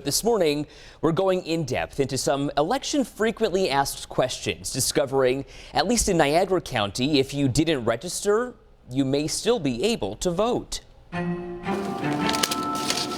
this morning, we're going in depth into some election frequently asked questions, discovering, at least in Niagara County, if you didn't register, you may still be able to vote.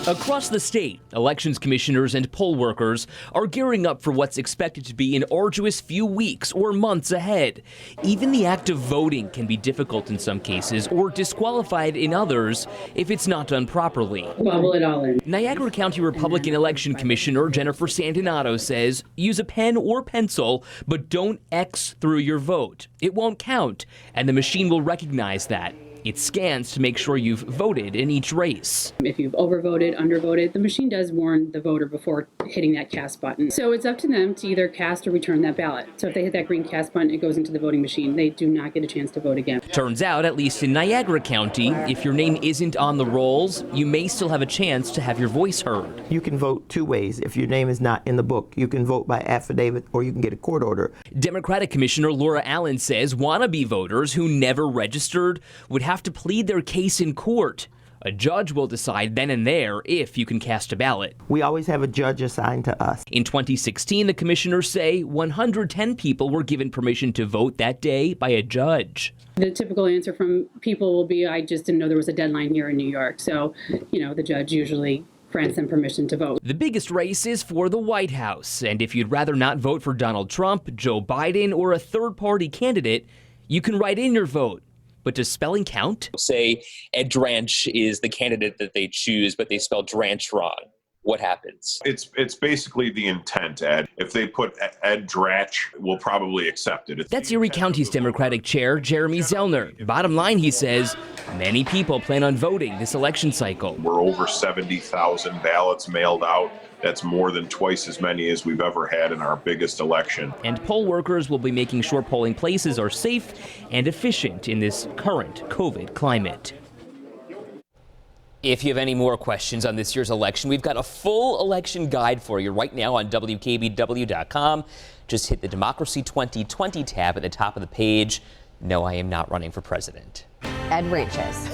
Across the state, elections commissioners and poll workers are gearing up for what's expected to be an arduous few weeks or months ahead. Even the act of voting can be difficult in some cases or disqualified in others if it's not done properly. Bubble it all in. Niagara County Republican Election Commissioner Jennifer Santinato says use a pen or pencil, but don't X through your vote. It won't count, and the machine will recognize that. It scans to make sure you've voted in each race. If you've overvoted, undervoted, the machine does warn the voter before hitting that cast button. So it's up to them to either cast or return that ballot. So if they hit that green cast button, it goes into the voting machine. They do not get a chance to vote again. Turns out, at least in Niagara County, if your name isn't on the rolls, you may still have a chance to have your voice heard. You can vote two ways. If your name is not in the book, you can vote by affidavit or you can get a court order. Democratic Commissioner Laura Allen says wannabe voters who never registered would have to plead their case in court. A judge will decide then and there if you can cast a ballot. We always have a judge assigned to us. In 2016, the commissioners say 110 people were given permission to vote that day by a judge. The typical answer from people will be, I just didn't know there was a deadline here in New York. So, the judge usually grants them permission to vote. The biggest race is for the White House, and if you'd rather not vote for Donald Trump, Joe Biden, or a third-party candidate, you can write in your vote. But does spelling count? Say Ed Dranch is the candidate that they choose, but they spell Dranch wrong. What happens? It's basically the intent, Ed. If they put Ed Dratch, we'll probably accept it. That's Erie County's Democratic Chair, Jeremy Zellner. Bottom line, he says, many people plan on voting this election cycle. We're over 70,000 ballots mailed out. That's more than twice as many as we've ever had in our biggest election. And poll workers will be making sure polling places are safe and efficient in this current COVID climate. If you have any more questions on this year's election, we've got a full election guide for you right now on WKBW.com. Just hit the Democracy 2020 tab at the top of the page. No, I am not running for president. Ed Ranches.